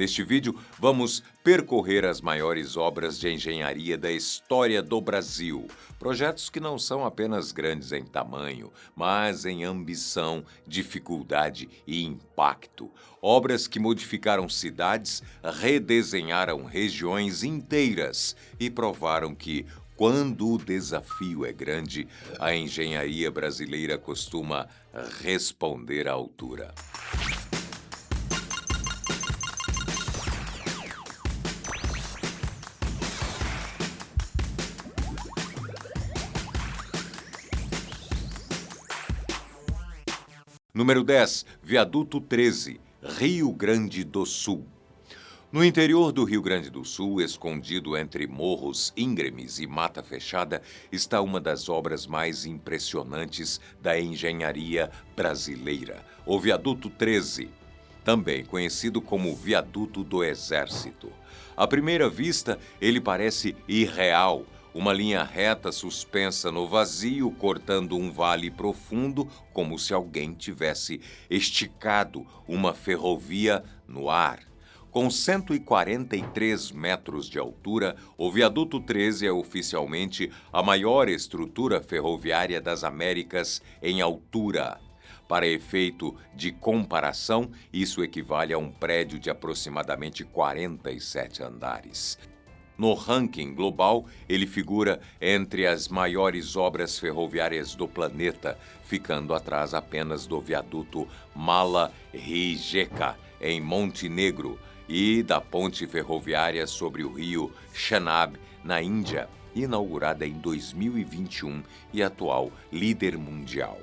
Neste vídeo, vamos percorrer as maiores obras de engenharia da história do Brasil. Projetos que não são apenas grandes em tamanho, mas em ambição, dificuldade e impacto. Obras que modificaram cidades, redesenharam regiões inteiras e provaram que, quando o desafio é grande, a engenharia brasileira costuma responder à altura. Número 10, Viaduto 13, Rio Grande do Sul. No interior do Rio Grande do Sul, escondido entre morros íngremes e mata fechada, está uma das obras mais impressionantes da engenharia brasileira, o Viaduto 13, também conhecido como Viaduto do Exército. À primeira vista, ele parece irreal, uma linha reta suspensa no vazio, cortando um vale profundo, como se alguém tivesse esticado uma ferrovia no ar. Com 143 metros de altura, o Viaduto 13 é oficialmente a maior estrutura ferroviária das Américas em altura. Para efeito de comparação, isso equivale a um prédio de aproximadamente 47 andares. No ranking global, ele figura entre as maiores obras ferroviárias do planeta, ficando atrás apenas do viaduto Mala-Rijeka, em Montenegro, e da ponte ferroviária sobre o rio Chenab, na Índia, inaugurada em 2021 e atual líder mundial.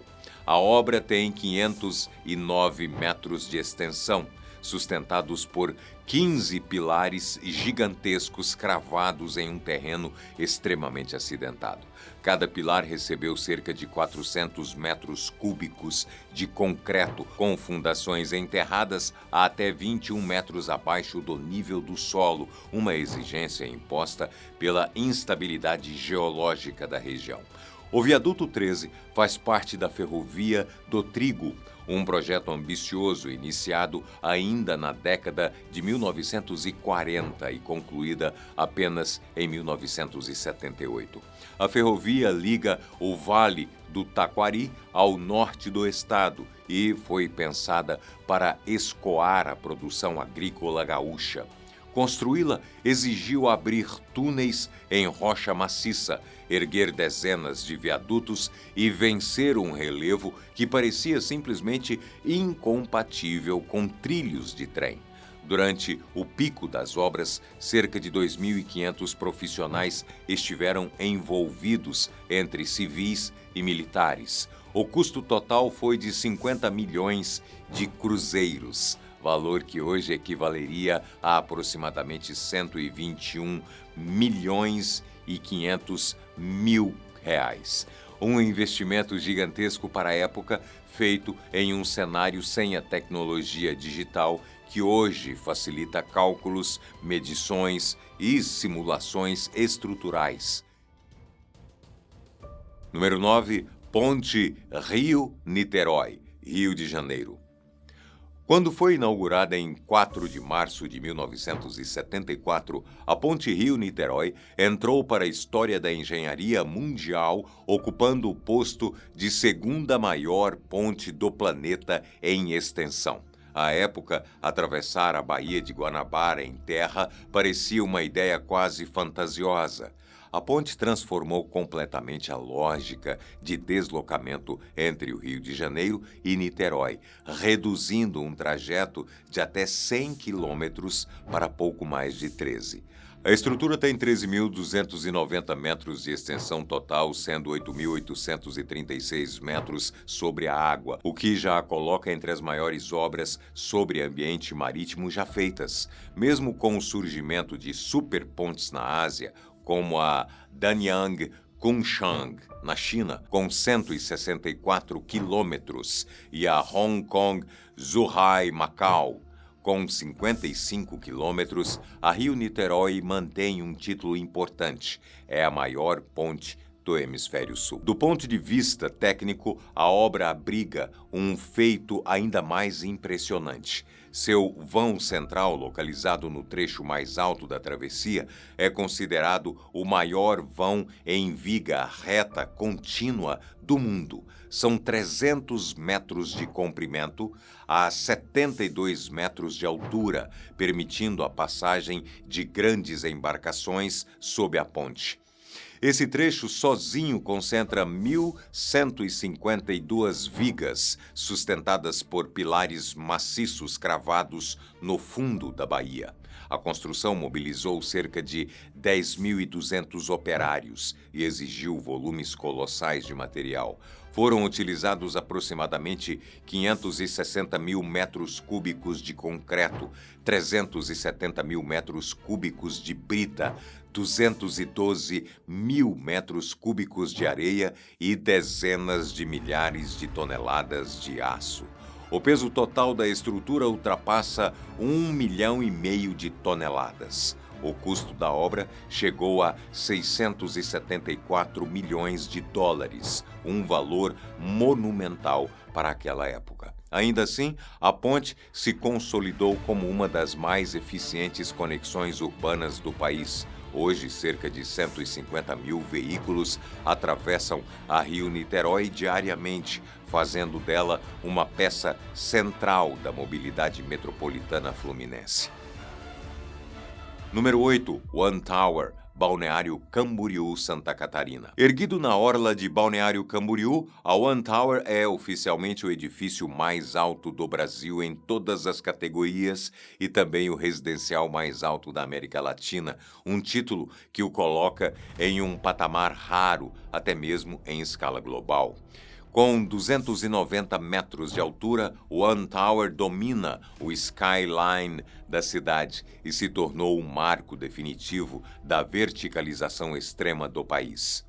A obra tem 509 metros de extensão, sustentados por 15 pilares gigantescos cravados em um terreno extremamente acidentado. Cada pilar recebeu cerca de 400 metros cúbicos de concreto, com fundações enterradas a até 21 metros abaixo do nível do solo, uma exigência imposta pela instabilidade geológica da região. O Viaduto 13 faz parte da Ferrovia do Trigo, um projeto ambicioso iniciado ainda na década de 1940 e concluída apenas em 1978. A ferrovia liga o Vale do Taquari ao norte do estado e foi pensada para escoar a produção agrícola gaúcha. Construí-la exigiu abrir túneis em rocha maciça, erguer dezenas de viadutos e vencer um relevo que parecia simplesmente incompatível com trilhos de trem. Durante o pico das obras, cerca de 2.500 profissionais estiveram envolvidos entre civis e militares. O custo total foi de 50 milhões de cruzeiros, valor que hoje equivaleria a aproximadamente 121 milhões e 500 mil reais. Um investimento gigantesco para a época, feito em um cenário sem a tecnologia digital que hoje facilita cálculos, medições e simulações estruturais. Número 9, Ponte Rio-Niterói, Rio de Janeiro. Quando foi inaugurada em 4 de março de 1974, a Ponte Rio-Niterói entrou para a história da engenharia mundial, ocupando o posto de segunda maior ponte do planeta em extensão. À época, atravessar a Baía de Guanabara em terra parecia uma ideia quase fantasiosa. A ponte transformou completamente a lógica de deslocamento entre o Rio de Janeiro e Niterói, reduzindo um trajeto de até 100 quilômetros para pouco mais de 13. A estrutura tem 13.290 metros de extensão total, sendo 8.836 metros sobre a água, o que já a coloca entre as maiores obras sobre ambiente marítimo já feitas. Mesmo com o surgimento de superpontes na Ásia, como a Danyang Kunshan, na China, com 164 quilômetros, e a Hong Kong Zhuhai-Macau, com 55 quilômetros, a Rio-Niterói mantém um título importante. É a maior ponte do Hemisfério Sul. Do ponto de vista técnico, a obra abriga um feito ainda mais impressionante. Seu vão central, localizado no trecho mais alto da travessia, é considerado o maior vão em viga reta contínua do mundo. São 300 metros de comprimento a 72 metros de altura, permitindo a passagem de grandes embarcações sob a ponte. Esse trecho sozinho concentra 1.152 vigas, sustentadas por pilares maciços cravados no fundo da baía. A construção mobilizou cerca de 10.200 operários e exigiu volumes colossais de material. Foram utilizados aproximadamente 560 mil metros cúbicos de concreto, 370 mil metros cúbicos de brita, 212 mil metros cúbicos de areia e dezenas de milhares de toneladas de aço. O peso total da estrutura ultrapassa 1,5 milhão de toneladas. O custo da obra chegou a 674 milhões de dólares, um valor monumental para aquela época. Ainda assim, a ponte se consolidou como uma das mais eficientes conexões urbanas do país. Hoje, cerca de 150 mil veículos atravessam a Rio-Niterói diariamente, fazendo dela uma peça central da mobilidade metropolitana fluminense. Número 8. One Tower, Balneário Camboriú, Santa Catarina. Erguido na orla de Balneário Camboriú, a One Tower é oficialmente o edifício mais alto do Brasil em todas as categorias e também o residencial mais alto da América Latina, um título que o coloca em um patamar raro, até mesmo em escala global. Com 290 metros de altura, o One Tower domina o skyline da cidade e se tornou um marco definitivo da verticalização extrema do país.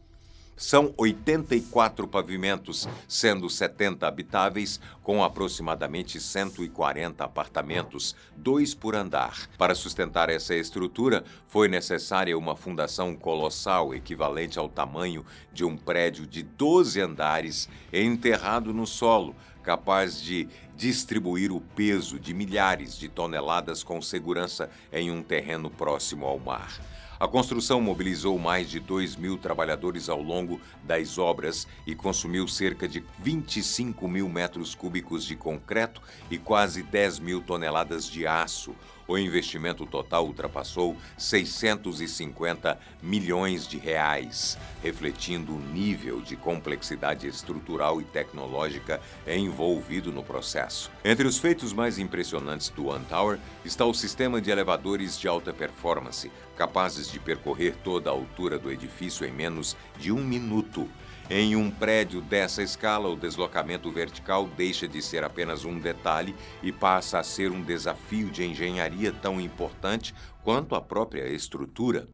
São 84 pavimentos, sendo 70 habitáveis, com aproximadamente 140 apartamentos, 2 por andar. Para sustentar essa estrutura, foi necessária uma fundação colossal, equivalente ao tamanho de um prédio de 12 andares, enterrado no solo, capaz de distribuir o peso de milhares de toneladas com segurança em um terreno próximo ao mar. A construção mobilizou mais de 2.000 trabalhadores ao longo das obras e consumiu cerca de 25 mil metros cúbicos de concreto e quase 10 mil toneladas de aço. O investimento total ultrapassou 650 milhões de reais, refletindo o nível de complexidade estrutural e tecnológica envolvido no processo. Entre os feitos mais impressionantes do One Tower está o sistema de elevadores de alta performance, capazes de percorrer toda a altura do edifício em menos de 1 minuto. Em um prédio dessa escala, o deslocamento vertical deixa de ser apenas um detalhe e passa a ser um desafio de engenharia tão importante quanto a própria estrutura.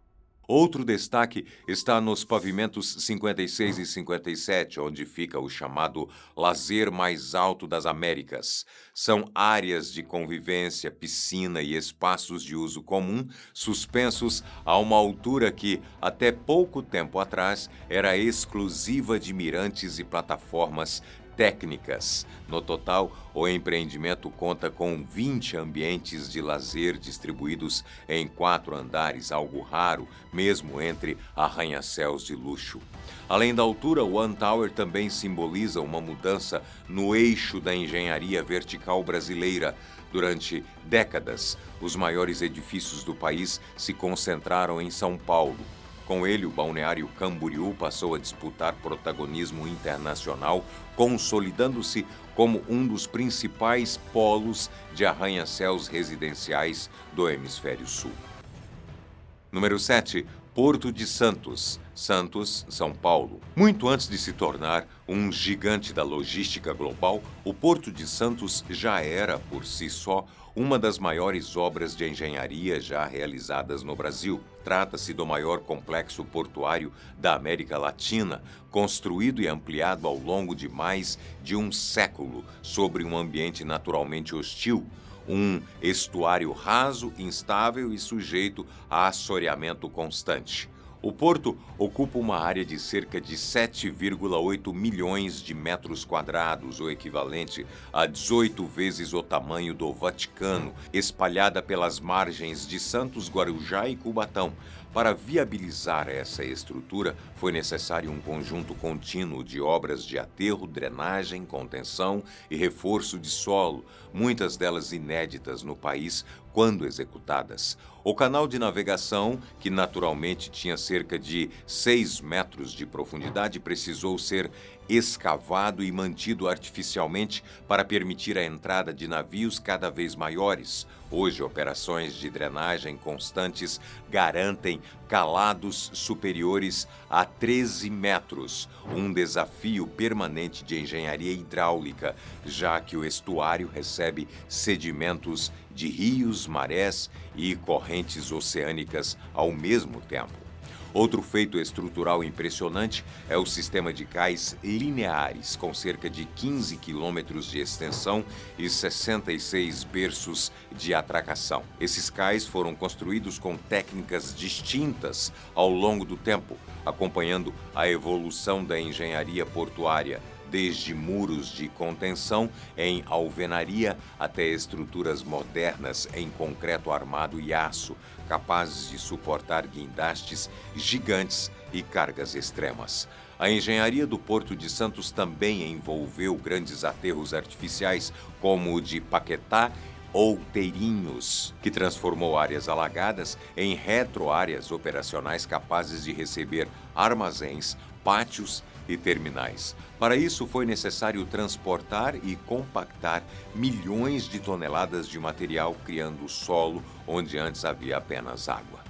Outro destaque está nos pavimentos 56 e 57, onde fica o chamado lazer mais alto das Américas. São áreas de convivência, piscina e espaços de uso comum, suspensos a uma altura que, até pouco tempo atrás, era exclusiva de mirantes e plataformas técnicas. No total, o empreendimento conta com 20 ambientes de lazer distribuídos em 4 andares, algo raro, mesmo entre arranha-céus de luxo. Além da altura, o One Tower também simboliza uma mudança no eixo da engenharia vertical brasileira. Durante décadas, os maiores edifícios do país se concentraram em São Paulo. Com ele, o Balneário Camboriú passou a disputar protagonismo internacional, consolidando-se como um dos principais polos de arranha-céus residenciais do Hemisfério Sul. Número 7. Porto de Santos, Santos, São Paulo. Muito antes de se tornar um gigante da logística global, o Porto de Santos já era, por si só, uma das maiores obras de engenharia já realizadas no Brasil. Trata-se do maior complexo portuário da América Latina, construído e ampliado ao longo de mais de um século sobre um ambiente naturalmente hostil, um estuário raso, instável e sujeito a assoreamento constante. O porto ocupa uma área de cerca de 7,8 milhões de metros quadrados, o equivalente a 18 vezes o tamanho do Vaticano, espalhada pelas margens de Santos, Guarujá e Cubatão. Para viabilizar essa estrutura, foi necessário um conjunto contínuo de obras de aterro, drenagem, contenção e reforço de solo, muitas delas inéditas no país quando executadas. O canal de navegação, que naturalmente tinha cerca de 6 metros de profundidade, precisou ser escavado e mantido artificialmente para permitir a entrada de navios cada vez maiores. Hoje, operações de drenagem constantes garantem calados superiores a 13 metros, um desafio permanente de engenharia hidráulica, já que o estuário recebe sedimentos de rios, marés e correntes oceânicas ao mesmo tempo. Outro feito estrutural impressionante é o sistema de cais lineares, com cerca de 15 quilômetros de extensão e 66 berços de atracação. Esses cais foram construídos com técnicas distintas ao longo do tempo, acompanhando a evolução da engenharia portuária, desde muros de contenção em alvenaria até estruturas modernas em concreto armado e aço, capazes de suportar guindastes gigantes e cargas extremas. A engenharia do Porto de Santos também envolveu grandes aterros artificiais, como o de Paquetá ou Teirinhos, que transformou áreas alagadas em retroáreas operacionais capazes de receber armazéns, pátios e terminais. Para isso, foi necessário transportar e compactar milhões de toneladas de material, criando solo onde antes havia apenas água.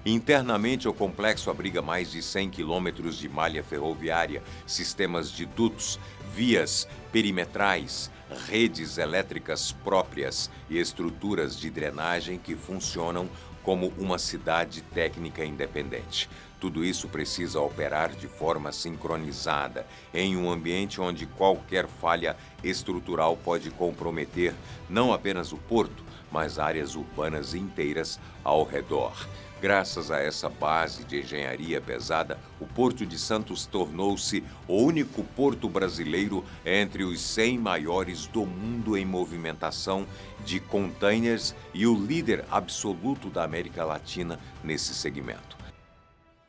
Internamente, o complexo abriga mais de 100 quilômetros de malha ferroviária, sistemas de dutos, vias perimetrais, redes elétricas próprias e estruturas de drenagem que funcionam como uma cidade técnica independente. Tudo isso precisa operar de forma sincronizada, em um ambiente onde qualquer falha estrutural pode comprometer não apenas o porto, mas áreas urbanas inteiras ao redor. Graças a essa base de engenharia pesada, o Porto de Santos tornou-se o único porto brasileiro entre os 100 maiores do mundo em movimentação de containers e o líder absoluto da América Latina nesse segmento.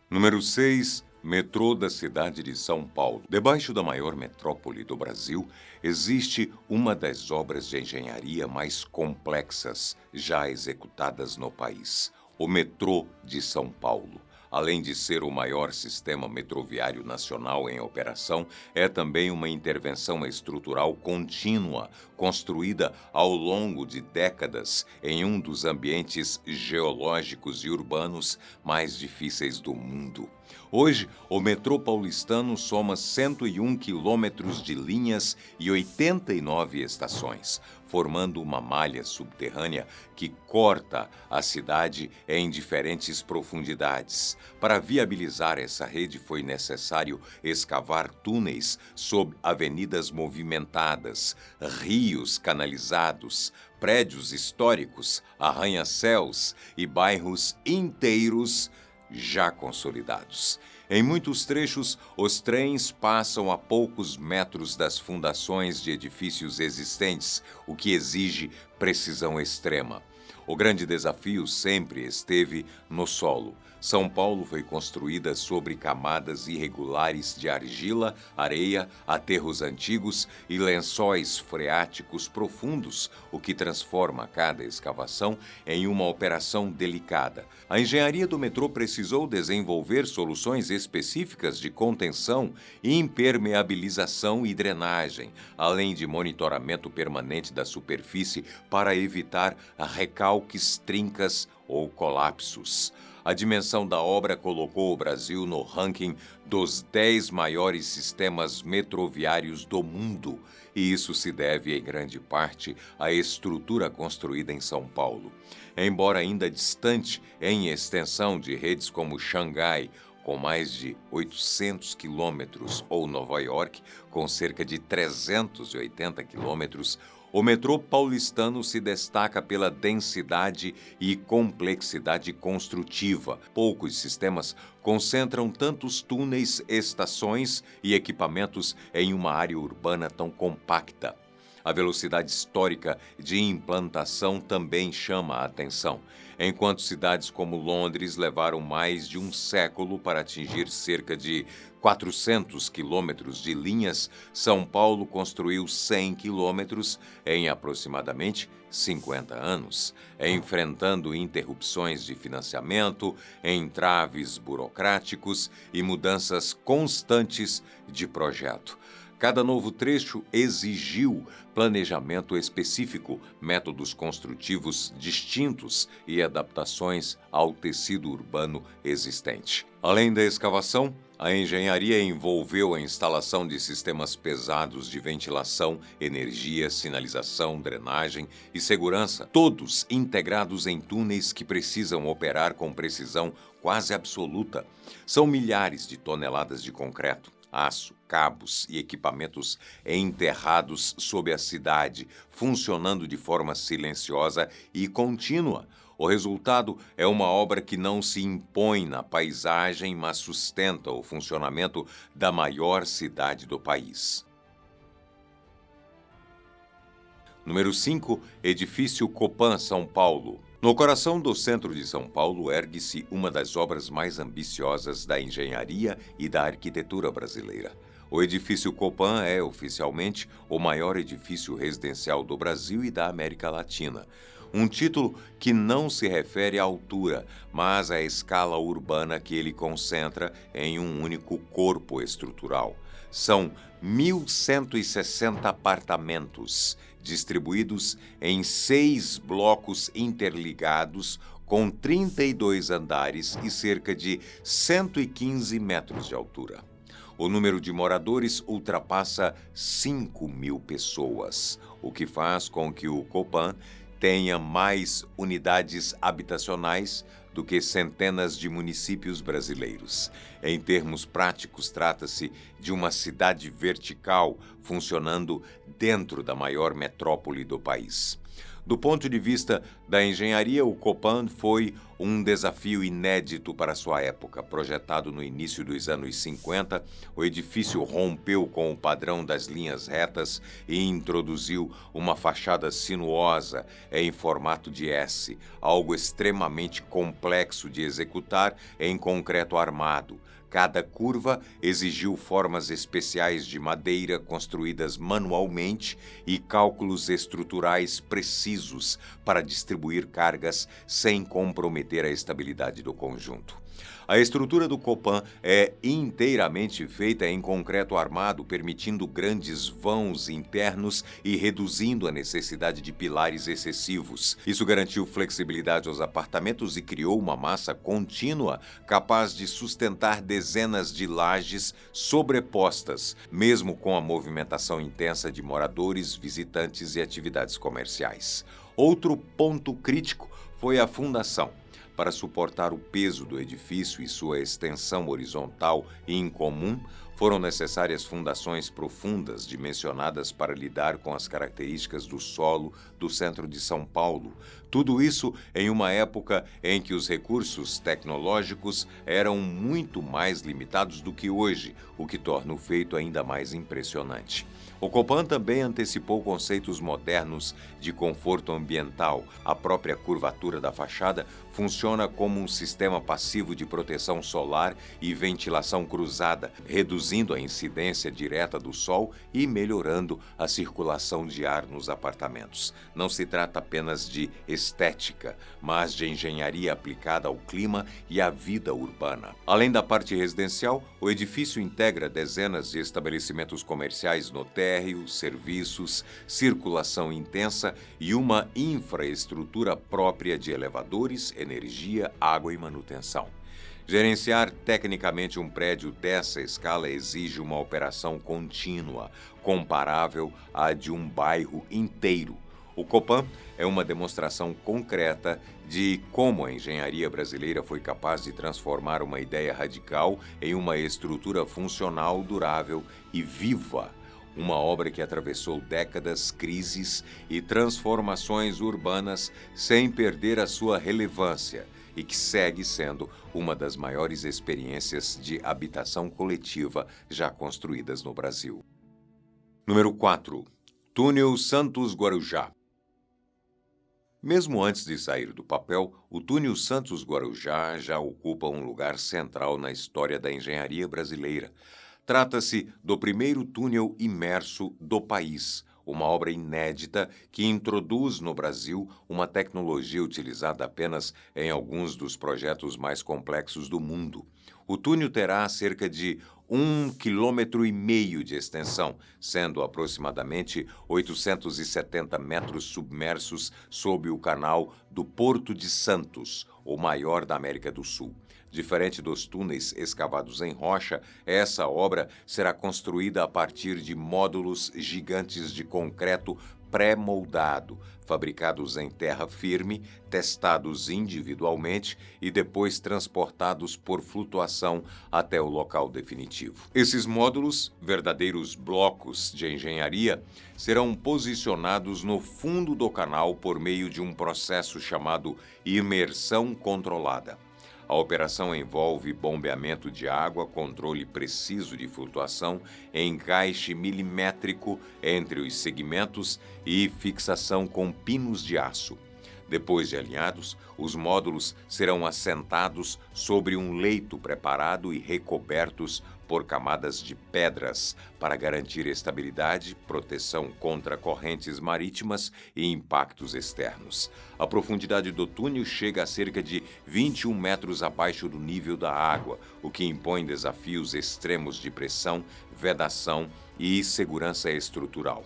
Número 6. Metrô da cidade de São Paulo. Debaixo da maior metrópole do Brasil, existe uma das obras de engenharia mais complexas já executadas no país: o metrô de São Paulo. Além de ser o maior sistema metroviário nacional em operação, é também uma intervenção estrutural contínua, construída ao longo de décadas em um dos ambientes geológicos e urbanos mais difíceis do mundo. Hoje, o metrô paulistano soma 101 quilômetros de linhas e 89 estações, formando uma malha subterrânea que corta a cidade em diferentes profundidades. Para viabilizar essa rede, foi necessário escavar túneis sob avenidas movimentadas, rios canalizados, prédios históricos, arranha-céus e bairros inteiros já consolidados. Em muitos trechos, os trens passam a poucos metros das fundações de edifícios existentes, o que exige precisão extrema. O grande desafio sempre esteve no solo. São Paulo foi construída sobre camadas irregulares de argila, areia, aterros antigos e lençóis freáticos profundos, o que transforma cada escavação em uma operação delicada. A engenharia do metrô precisou desenvolver soluções específicas de contenção, impermeabilização e drenagem, além de monitoramento permanente da superfície para evitar recalques, trincas ou colapsos. A dimensão da obra colocou o Brasil no ranking dos 10 maiores sistemas metroviários do mundo, e isso se deve, em grande parte, à estrutura construída em São Paulo. Embora ainda distante em extensão de redes como Xangai, com mais de 800 quilômetros, ou Nova York, com cerca de 380 quilômetros, O metrô paulistano se destaca pela densidade e complexidade construtiva. Poucos sistemas concentram tantos túneis, estações e equipamentos em uma área urbana tão compacta. A velocidade histórica de implantação também chama a atenção. Enquanto cidades como Londres levaram mais de um século para atingir cerca de 400 quilômetros de linhas, São Paulo construiu 100 quilômetros em aproximadamente 50 anos, enfrentando interrupções de financiamento, entraves burocráticos e mudanças constantes de projeto. Cada novo trecho exigiu planejamento específico, métodos construtivos distintos e adaptações ao tecido urbano existente. Além da escavação, a engenharia envolveu a instalação de sistemas pesados de ventilação, energia, sinalização, drenagem e segurança, todos integrados em túneis que precisam operar com precisão quase absoluta. São milhares de toneladas de concreto, aço, cabos e equipamentos enterrados sob a cidade, funcionando de forma silenciosa e contínua. O resultado é uma obra que não se impõe na paisagem, mas sustenta o funcionamento da maior cidade do país. Número 5, Edifício Copan, São Paulo. No coração do centro de São Paulo ergue-se uma das obras mais ambiciosas da engenharia e da arquitetura brasileira. O edifício Copan é, oficialmente, o maior edifício residencial do Brasil e da América Latina. Um título que não se refere à altura, mas à escala urbana que ele concentra em um único corpo estrutural. São 1.160 apartamentos, distribuídos em 6 blocos interligados, com 32 andares e cerca de 115 metros de altura. O número de moradores ultrapassa 5.000 pessoas, o que faz com que o Copan tenha mais unidades habitacionais do que centenas de municípios brasileiros. Em termos práticos, trata-se de uma cidade vertical funcionando dentro da maior metrópole do país. Do ponto de vista da engenharia, o Copan foi um desafio inédito para sua época. Projetado no início dos anos 50, o edifício rompeu com o padrão das linhas retas e introduziu uma fachada sinuosa em formato de S, algo extremamente complexo de executar em concreto armado. Cada curva exigiu formas especiais de madeira construídas manualmente e cálculos estruturais precisos para distribuir cargas sem comprometer a estabilidade do conjunto. A estrutura do Copan é inteiramente feita em concreto armado, permitindo grandes vãos internos e reduzindo a necessidade de pilares excessivos. Isso garantiu flexibilidade aos apartamentos e criou uma massa contínua capaz de sustentar dezenas de lajes sobrepostas, mesmo com a movimentação intensa de moradores, visitantes e atividades comerciais. Outro ponto crítico foi a fundação. Para suportar o peso do edifício e sua extensão horizontal e incomum, foram necessárias fundações profundas dimensionadas para lidar com as características do solo do centro de São Paulo. Tudo isso em uma época em que os recursos tecnológicos eram muito mais limitados do que hoje, o que torna o feito ainda mais impressionante. O Copan também antecipou conceitos modernos de conforto ambiental. A própria curvatura da fachada funciona como um sistema passivo de proteção solar e ventilação cruzada, reduzindo a incidência direta do sol e melhorando a circulação de ar nos apartamentos. Não se trata apenas de estética, mas de engenharia aplicada ao clima e à vida urbana. Além da parte residencial, o edifício integra dezenas de estabelecimentos comerciais no térreo, serviços, circulação intensa e uma infraestrutura própria de elevadores, energia, água e manutenção. Gerenciar tecnicamente um prédio dessa escala exige uma operação contínua, comparável à de um bairro inteiro. O Copan é uma demonstração concreta de como a engenharia brasileira foi capaz de transformar uma ideia radical em uma estrutura funcional, durável e viva. uma obra que atravessou décadas, crises e transformações urbanas sem perder a sua relevância e que segue sendo uma das maiores experiências de habitação coletiva já construídas no Brasil. Número 4. Túnel Santos Guarujá. Mesmo antes de sair do papel, o túnel Santos Guarujá já ocupa um lugar central na história da engenharia brasileira. Trata-se do primeiro túnel imerso do país, uma obra inédita que introduz no Brasil uma tecnologia utilizada apenas em alguns dos projetos mais complexos do mundo. O túnel terá cerca de 1,5 km de extensão, sendo aproximadamente 870 metros submersos sob o canal do Porto de Santos, o maior da América do Sul. Diferente dos túneis escavados em rocha, essa obra será construída a partir de módulos gigantes de concreto pré-moldado, fabricados em terra firme, testados individualmente e depois transportados por flutuação até o local definitivo. Esses módulos, verdadeiros blocos de engenharia, serão posicionados no fundo do canal por meio de um processo chamado imersão controlada. A operação envolve bombeamento de água, controle preciso de flutuação, encaixe milimétrico entre os segmentos e fixação com pinos de aço. Depois de alinhados, os módulos serão assentados sobre um leito preparado e recobertos por camadas de pedras para garantir estabilidade, proteção contra correntes marítimas e impactos externos. A profundidade do túnel chega a cerca de 21 metros abaixo do nível da água, o que impõe desafios extremos de pressão, vedação e segurança estrutural.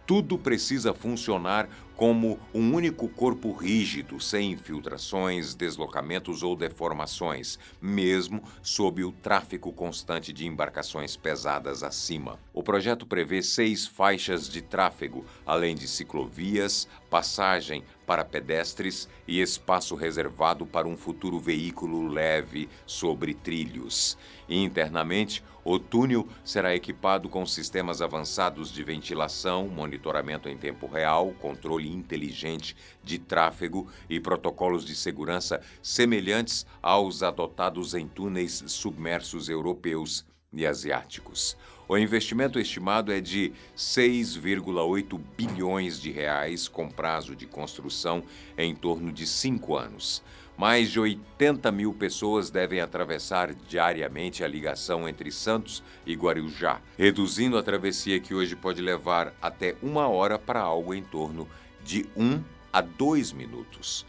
Tudo precisa funcionar como um único corpo rígido, sem infiltrações, deslocamentos ou deformações, mesmo sob o tráfego constante de embarcações pesadas acima. O projeto prevê 6 faixas de tráfego, além de ciclovias, passagem para pedestres e espaço reservado para um futuro veículo leve sobre trilhos. Internamente, o túnel será equipado com sistemas avançados de ventilação, monitoramento em tempo real, controle inteligente de tráfego e protocolos de segurança semelhantes aos adotados em túneis submersos europeus e asiáticos. O investimento estimado é de 6,8 bilhões de reais, com prazo de construção em torno de 5 anos. Mais de 80 mil pessoas devem atravessar diariamente a ligação entre Santos e Guarujá, reduzindo a travessia que hoje pode levar até 1 hora para algo em torno de 1 a 2 minutos.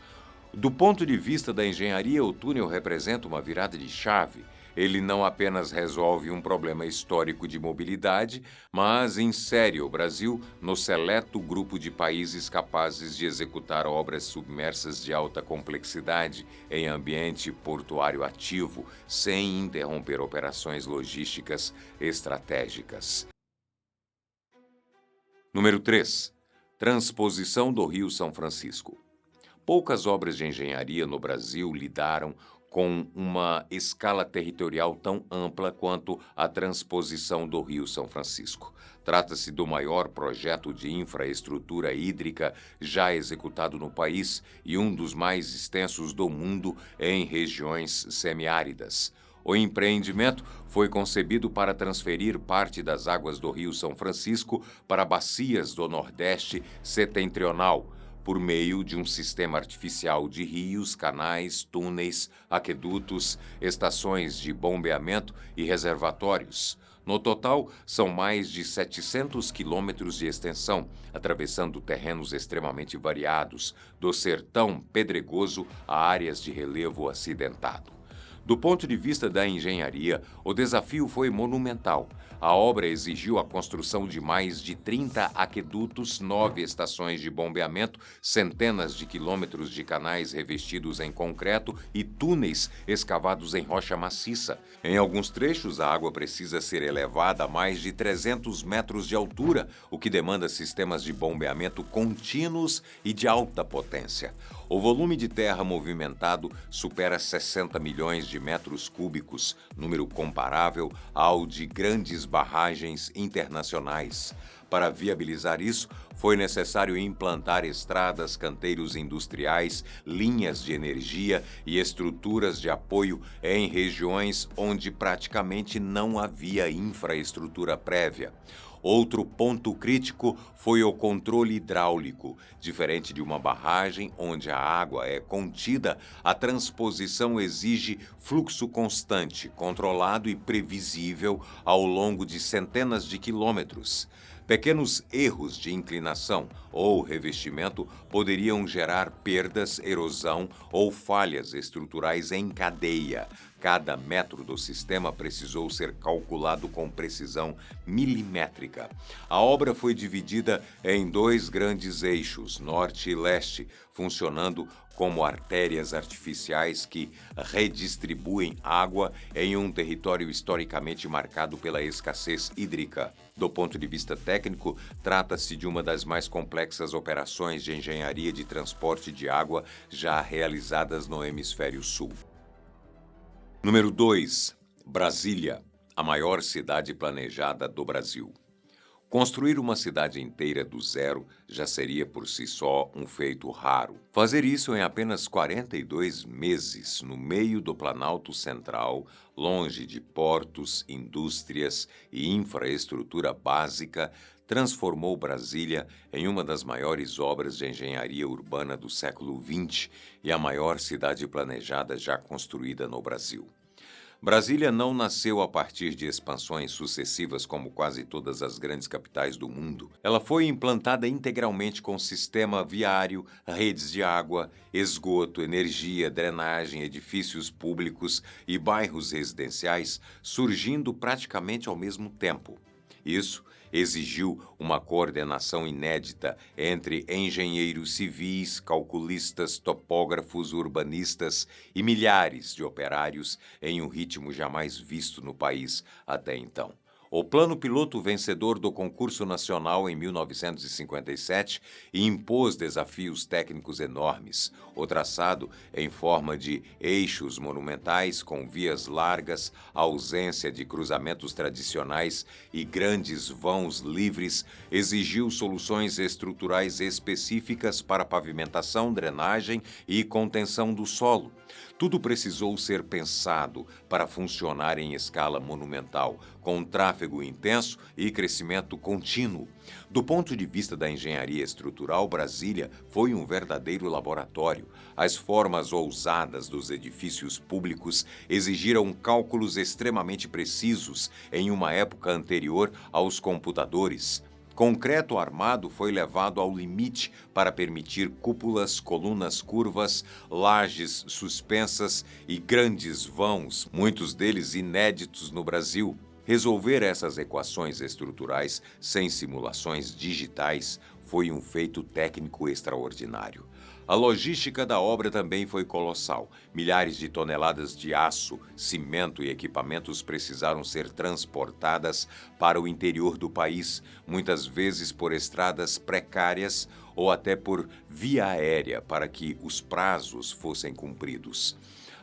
Do ponto de vista da engenharia, o túnel representa uma virada de chave. Ele não apenas resolve um problema histórico de mobilidade, mas insere o Brasil no seleto grupo de países capazes de executar obras submersas de alta complexidade em ambiente portuário ativo, sem interromper operações logísticas estratégicas. Número 3. Transposição do Rio São Francisco. Poucas obras de engenharia no Brasil lidaram com uma escala territorial tão ampla quanto a transposição do Rio São Francisco. Trata-se do maior projeto de infraestrutura hídrica já executado no país e um dos mais extensos do mundo em regiões semiáridas. O empreendimento foi concebido para transferir parte das águas do Rio São Francisco para bacias do Nordeste setentrional, por meio de um sistema artificial de rios, canais, túneis, aquedutos, estações de bombeamento e reservatórios. No total, são mais de 700 quilômetros de extensão, atravessando terrenos extremamente variados, do sertão pedregoso a áreas de relevo acidentado. Do ponto de vista da engenharia, o desafio foi monumental. A obra exigiu a construção de mais de 30 aquedutos, 9 estações de bombeamento, centenas de quilômetros de canais revestidos em concreto e túneis escavados em rocha maciça. Em alguns trechos, a água precisa ser elevada a mais de 300 metros de altura, o que demanda sistemas de bombeamento contínuos e de alta potência. O volume de terra movimentado supera 60 milhões de metros cúbicos, número comparável ao de grandes barragens internacionais. Para viabilizar isso, foi necessário implantar estradas, canteiros industriais, linhas de energia e estruturas de apoio em regiões onde praticamente não havia infraestrutura prévia. Outro ponto crítico foi o controle hidráulico. Diferente de uma barragem onde a água é contida, a transposição exige fluxo constante, controlado e previsível ao longo de centenas de quilômetros. Pequenos erros de inclinação ou revestimento poderiam gerar perdas, erosão ou falhas estruturais em cadeia. Cada metro do sistema precisou ser calculado com precisão milimétrica. A obra foi dividida em 2 grandes eixos, norte e leste, funcionando como artérias artificiais que redistribuem água em um território historicamente marcado pela escassez hídrica. Do ponto de vista técnico, trata-se de uma das mais complexas operações de engenharia de transporte de água já realizadas no Hemisfério Sul. Número 2. Brasília, a maior cidade planejada do Brasil. Construir uma cidade inteira do zero já seria por si só um feito raro. Fazer isso em apenas 42 meses, no meio do Planalto Central, longe de portos, indústrias e infraestrutura básica, transformou Brasília em uma das maiores obras de engenharia urbana do século XX e a maior cidade planejada já construída no Brasil. Brasília não nasceu a partir de expansões sucessivas como quase todas as grandes capitais do mundo. Ela foi implantada integralmente com sistema viário, redes de água, esgoto, energia, drenagem, edifícios públicos e bairros residenciais surgindo praticamente ao mesmo tempo. Isso exigiu uma coordenação inédita entre engenheiros civis, calculistas, topógrafos, urbanistas e milhares de operários em um ritmo jamais visto no país até então. O plano piloto vencedor do concurso nacional em 1957 impôs desafios técnicos enormes. O traçado, em forma de eixos monumentais com vias largas, ausência de cruzamentos tradicionais e grandes vãos livres, exigiu soluções estruturais específicas para pavimentação, drenagem e contenção do solo. Tudo precisou ser pensado para funcionar em escala monumental, com tráfego intenso e crescimento contínuo. Do ponto de vista da engenharia estrutural, Brasília foi um verdadeiro laboratório. As formas ousadas dos edifícios públicos exigiram cálculos extremamente precisos em uma época anterior aos computadores. Concreto armado foi levado ao limite para permitir cúpulas, colunas curvas, lajes suspensas e grandes vãos, muitos deles inéditos no Brasil. Resolver essas equações estruturais sem simulações digitais foi um feito técnico extraordinário. A logística da obra também foi colossal. Milhares de toneladas de aço, cimento e equipamentos precisaram ser transportadas para o interior do país, muitas vezes por estradas precárias ou até por via aérea, para que os prazos fossem cumpridos.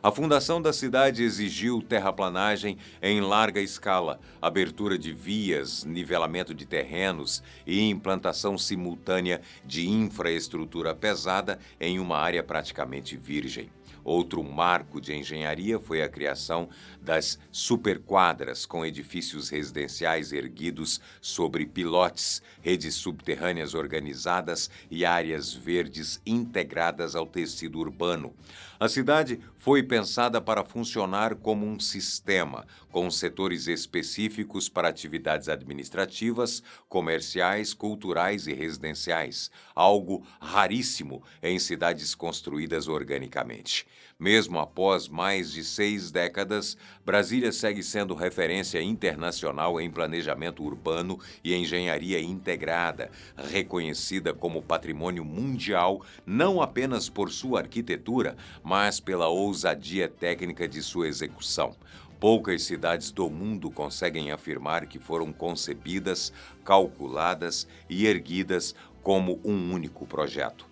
A fundação da cidade exigiu terraplanagem em larga escala, abertura de vias, nivelamento de terrenos e implantação simultânea de infraestrutura pesada em uma área praticamente virgem. Outro marco de engenharia foi a criação das superquadras, com edifícios residenciais erguidos sobre pilotes, redes subterrâneas organizadas e áreas verdes integradas ao tecido urbano. A cidade foi pensada para funcionar como um sistema, com setores específicos para atividades administrativas, comerciais, culturais e residenciais, algo raríssimo em cidades construídas organicamente. Mesmo após mais de 6 décadas, Brasília segue sendo referência internacional em planejamento urbano e engenharia integrada, reconhecida como patrimônio mundial não apenas por sua arquitetura, mas pela ousadia técnica de sua execução. Poucas cidades do mundo conseguem afirmar que foram concebidas, calculadas e erguidas como um único projeto.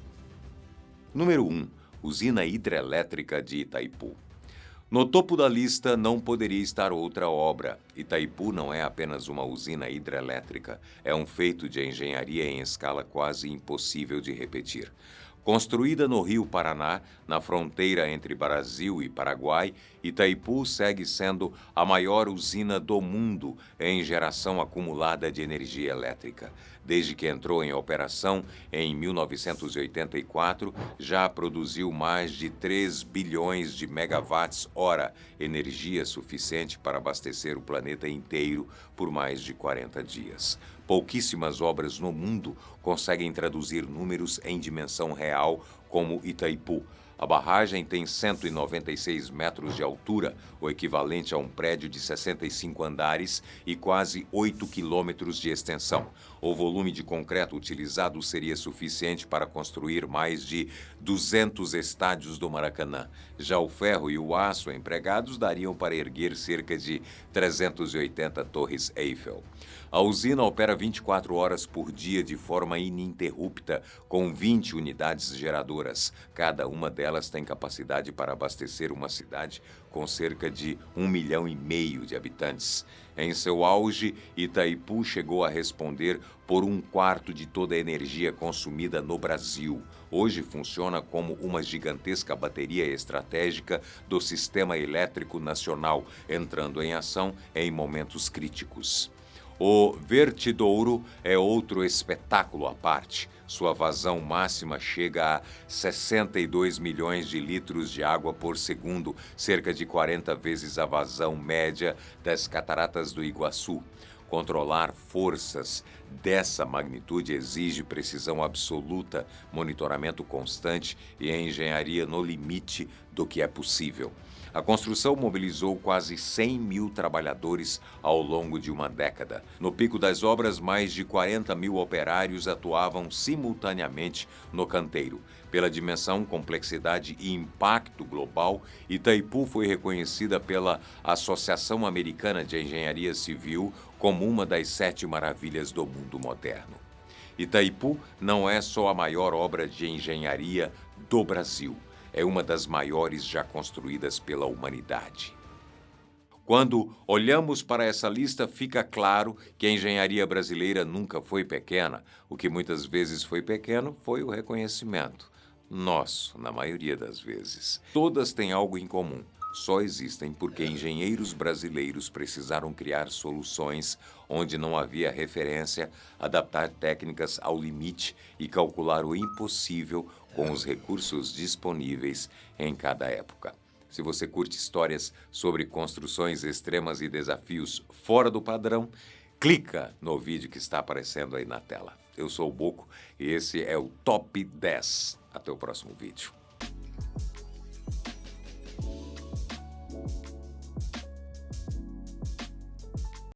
Número 1. usina hidrelétrica de Itaipu. No topo da lista não poderia estar outra obra. Itaipu não é apenas uma usina hidrelétrica, é um feito de engenharia em escala quase impossível de repetir. Construída no Rio Paraná, na fronteira entre Brasil e Paraguai, Itaipu segue sendo a maior usina do mundo em geração acumulada de energia elétrica. Desde que entrou em operação em 1984, já produziu mais de 3 bilhões de megawatts-hora, energia suficiente para abastecer o planeta inteiro por mais de 40 dias. Pouquíssimas obras no mundo conseguem traduzir números em dimensão real como Itaipu. A barragem tem 196 metros de altura, o equivalente a um prédio de 65 andares e quase 8 quilômetros de extensão. O volume de concreto utilizado seria suficiente para construir mais de 200 estádios do Maracanã. Já o ferro e o aço empregados dariam para erguer cerca de 380 torres Eiffel. A usina opera 24 horas por dia de forma ininterrupta, com 20 unidades geradoras. Cada uma delas tem capacidade para abastecer uma cidade com cerca de 1,5 milhão de habitantes. Em seu auge, Itaipu chegou a responder por 1/4 de toda a energia consumida no Brasil. Hoje funciona como uma gigantesca bateria estratégica do sistema elétrico nacional, entrando em ação em momentos críticos. O Vertidouro é outro espetáculo à parte. Sua vazão máxima chega a 62 milhões de litros de água por segundo, cerca de 40 vezes a vazão média das Cataratas do Iguaçu. Controlar forças dessa magnitude exige precisão absoluta, monitoramento constante e engenharia no limite do que é possível. A construção mobilizou quase 100 mil trabalhadores ao longo de uma década. No pico das obras, mais de 40 mil operários atuavam simultaneamente no canteiro. Pela dimensão, complexidade e impacto global, Itaipu foi reconhecida pela Associação Americana de Engenharia Civil como uma das 7 maravilhas do mundo moderno. Itaipu não é só a maior obra de engenharia do Brasil. É uma das maiores já construídas pela humanidade. Quando olhamos para essa lista, fica claro que a engenharia brasileira nunca foi pequena. O que muitas vezes foi pequeno foi o reconhecimento. Nosso, na maioria das vezes. Todas têm algo em comum. Só existem porque engenheiros brasileiros precisaram criar soluções onde não havia referência, adaptar técnicas ao limite e calcular o impossível com os recursos disponíveis em cada época. Se você curte histórias sobre construções extremas e desafios fora do padrão, clica no vídeo que está aparecendo aí na tela. Eu sou o Boco e esse é o Top 10. Até o próximo vídeo.